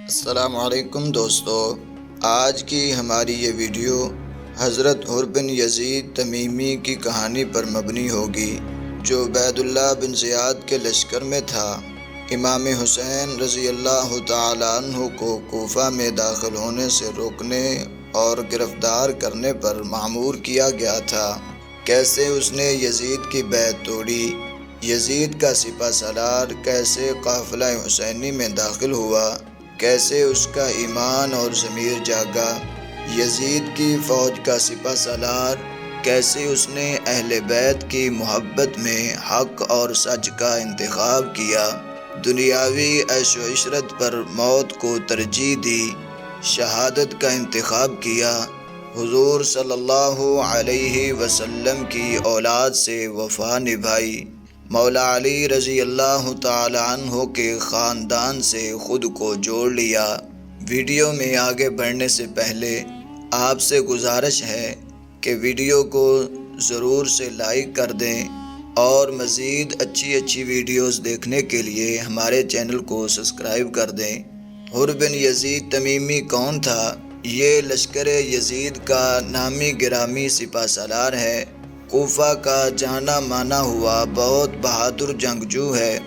السلام علیکم دوستو، آج کی ہماری یہ ویڈیو حضرت حر بن یزید تمیمی کی کہانی پر مبنی ہوگی، جو عبید اللہ بن زیاد کے لشکر میں تھا۔ امام حسین رضی اللہ تعالیٰ عنہ کو کوفہ میں داخل ہونے سے روکنے اور گرفتار کرنے پر مأمور کیا گیا تھا۔ کیسے اس نے یزید کی بیعت توڑی، یزید کا سپہ سالار کیسے قافلہ حسینی میں داخل ہوا، کیسے اس کا ایمان اور ضمیر جاگا، یزید کی فوج کا سپہ سالار کیسے اس نے اہل بیت کی محبت میں حق اور سچ کا انتخاب کیا، دنیاوی عیش و عشرت پر موت کو ترجیح دی، شہادت کا انتخاب کیا، حضور صلی اللہ علیہ وسلم کی اولاد سے وفا نبھائی، مولا علی رضی اللہ تعالی عنہ کے خاندان سے خود کو جوڑ لیا۔ ویڈیو میں آگے بڑھنے سے پہلے آپ سے گزارش ہے کہ ویڈیو کو ضرور سے لائک کر دیں اور مزید اچھی ویڈیوز دیکھنے کے لیے ہمارے چینل کو سبسکرائب کر دیں۔ حر بن یزید تمیمی کون تھا؟ یہ لشکر یزید کا نامی گرامی سپہ سالار ہے، کوفہ کا جانا مانا ہوا بہت بہادر جنگجو ہے۔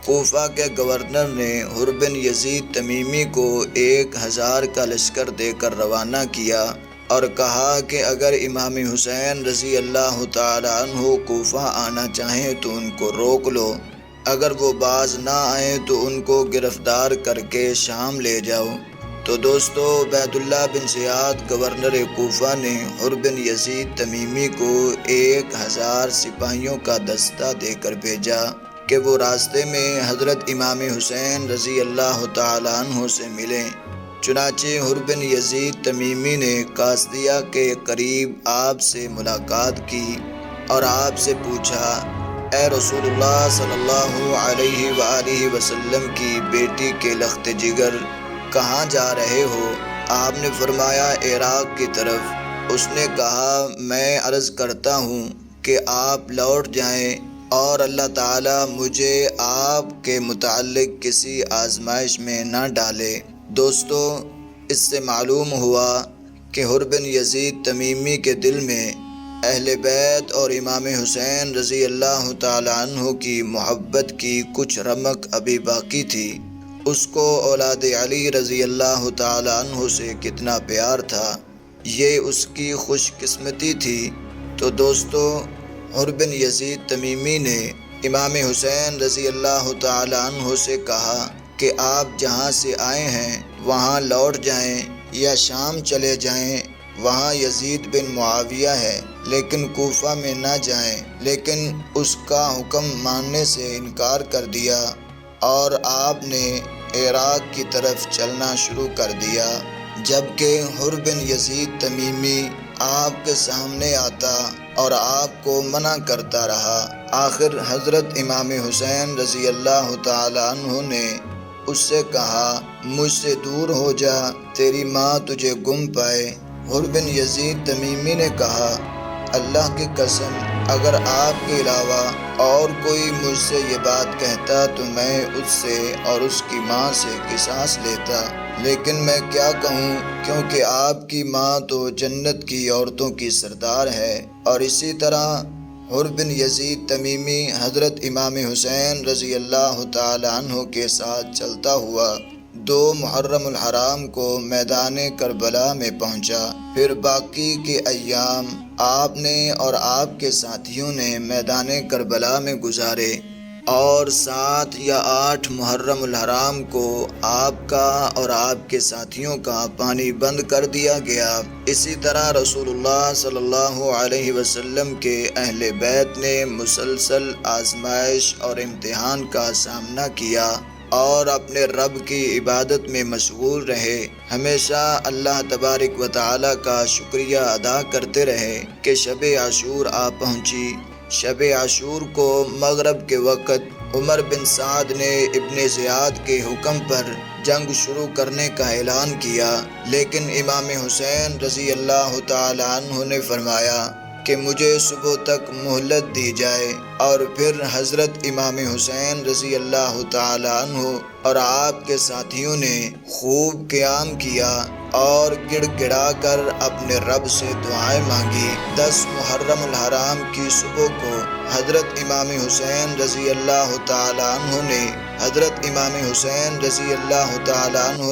کوفہ کے گورنر نے حر بن یزید تمیمی کو 1000 کا لشکر دے کر روانہ کیا اور کہا کہ اگر امام حسین رضی اللہ تعالی عنہ کوفہ آنا چاہیں تو ان کو روک لو، اگر وہ باز نہ آئیں تو ان کو گرفتار کر کے شام لے جاؤ۔ تو دوستو، عبید اللہ بن زیاد گورنر کوفہ نے حر بن یزید تمیمی کو 1000 سپاہیوں کا دستہ دے کر بھیجا کہ وہ راستے میں حضرت امام حسین رضی اللہ تعالیٰ عنہ سے ملیں۔ چنانچہ حر بن یزید تمیمی نے قاصدیہ کے قریب آپ سے ملاقات کی اور آپ سے پوچھا، اے رسول اللہ صلی اللہ علیہ وآلہ وسلم کی بیٹی کے لخت جگر، کہاں جا رہے ہو؟ آپ نے فرمایا، عراق کی طرف۔ اس نے کہا، میں عرض کرتا ہوں کہ آپ لوٹ جائیں اور اللہ تعالیٰ مجھے آپ کے متعلق کسی آزمائش میں نہ ڈالے۔ دوستو، اس سے معلوم ہوا کہ حر بن یزید تمیمی کے دل میں اہل بیت اور امام حسین رضی اللہ تعالیٰ عنہ کی محبت کی کچھ رمق ابھی باقی تھی۔ اس کو اولاد علی رضی اللہ تعالیٰ عنہ سے کتنا پیار تھا، یہ اس کی خوش قسمتی تھی۔ تو دوستو، حر بن یزید تمیمی نے امام حسین رضی اللہ تعالیٰ عنہ سے کہا کہ آپ جہاں سے آئے ہیں وہاں لوٹ جائیں یا شام چلے جائیں، وہاں یزید بن معاویہ ہے، لیکن کوفہ میں نہ جائیں۔ لیکن اس کا حکم ماننے سے انکار کر دیا اور آپ نے عراق کی طرف چلنا شروع کر دیا، جبکہ حر بن یزید تمیمی آپ کے سامنے آتا اور آپ کو منع کرتا رہا۔ آخر حضرت امام حسین رضی اللہ تعالی عنہ نے اس سے کہا، مجھ سے دور ہو جا، تیری ماں تجھے گم پائے۔ حر بن یزید تمیمی نے کہا، اللہ کی قسم، اگر آپ کے علاوہ اور کوئی مجھ سے یہ بات کہتا تو میں اس سے اور اس کی ماں سے قصاص لیتا، لیکن میں کیا کہوں، کیونکہ آپ کی ماں تو جنت کی عورتوں کی سردار ہے۔ اور اسی طرح حر بن یزید تمیمی حضرت امام حسین رضی اللہ تعالی عنہ کے ساتھ چلتا ہوا 2 محرم الحرام کو میدان کربلا میں پہنچا۔ پھر باقی کے ایام آپ نے اور آپ کے ساتھیوں نے میدان کربلا میں گزارے، اور 7 یا 8 محرم الحرام کو آپ کا اور آپ کے ساتھیوں کا پانی بند کر دیا گیا۔ اسی طرح رسول اللہ صلی اللہ علیہ وسلم کے اہل بیت نے مسلسل آزمائش اور امتحان کا سامنا کیا اور اپنے رب کی عبادت میں مشغول رہے، ہمیشہ اللہ تبارک و تعالیٰ کا شکریہ ادا کرتے رہے کہ شب عاشور آ پہنچی۔ شب عاشور کو مغرب کے وقت عمر بن سعد نے ابن زیاد کے حکم پر جنگ شروع کرنے کا اعلان کیا، لیکن امام حسین رضی اللہ تعالی عنہ نے فرمایا، کہ مجھے صبح تک مہلت دی جائے، اور پھر حضرت امام حسین رضی اللہ تعالیٰ عنہ اور آپ کے ساتھیوں نے خوب قیام کیا اور گڑ گڑا کر اپنے رب سے دعائیں مانگی۔ 10 محرم الحرام کی صبح کو حضرت امام حسین رضی اللہ تعالیٰ عنہ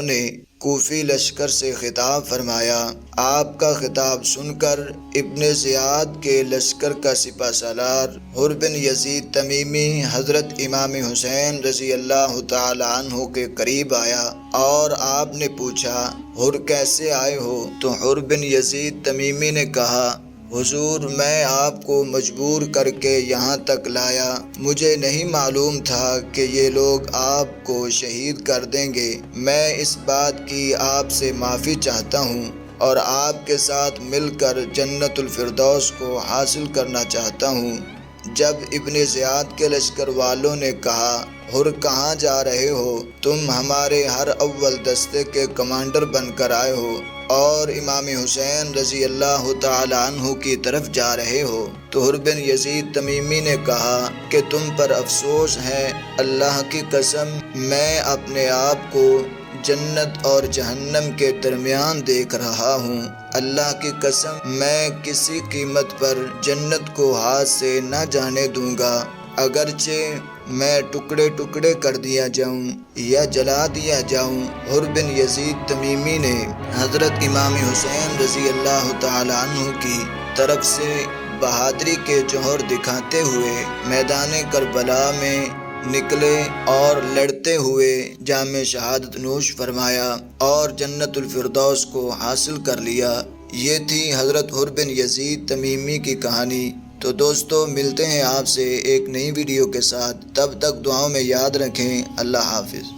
نے کوفی لشکر سے خطاب فرمایا۔ آپ کا خطاب سن کر ابن زیاد کے لشکر کا سپہ سالار حر بن یزید تمیمی حضرت امام حسین رضی اللہ تعالیٰ عنہ کے قریب آیا اور آپ نے پوچھا، حر کیسے آئے ہو؟ تو حر بن یزید تمیمی نے کہا، حضور میں آپ کو مجبور کر کے یہاں تک لایا، مجھے نہیں معلوم تھا کہ یہ لوگ آپ کو شہید کر دیں گے۔ میں اس بات کی آپ سے معافی چاہتا ہوں اور آپ کے ساتھ مل کر جنت الفردوس کو حاصل کرنا چاہتا ہوں۔ جب ابن زیاد کے لشکر والوں نے کہا، حر کہاں جا رہے ہو؟ تم ہمارے ہر اول دستے کے کمانڈر بن کر آئے ہو اور امام حسین رضی اللہ تعالیٰ عنہ کی طرف جا رہے ہو۔ تو حر بن یزید تمیمی نے کہا کہ تم پر افسوس ہے، اللہ کی قسم میں اپنے آپ کو جنت اور جہنم کے درمیان دیکھ رہا ہوں۔ اللہ کی قسم میں کسی قیمت پر جنت کو ہاتھ سے نہ جانے دوں گا، اگرچہ میں ٹکڑے ٹکڑے کر دیا جاؤں یا جلا دیا جاؤں۔ حر بن یزید تمیمی نے حضرت امام حسین رضی اللہ تعالیٰ عنہ کی طرف سے بہادری کے جوہر دکھاتے ہوئے میدان کربلا میں نکلے اور لڑتے ہوئے جام شہادت نوش فرمایا اور جنت الفردوس کو حاصل کر لیا۔ یہ تھی حضرت حر بن یزید تمیمی کی کہانی۔ تو دوستو ملتے ہیں آپ سے ایک نئی ویڈیو کے ساتھ، تب تک دعاؤں میں یاد رکھیں۔ اللہ حافظ۔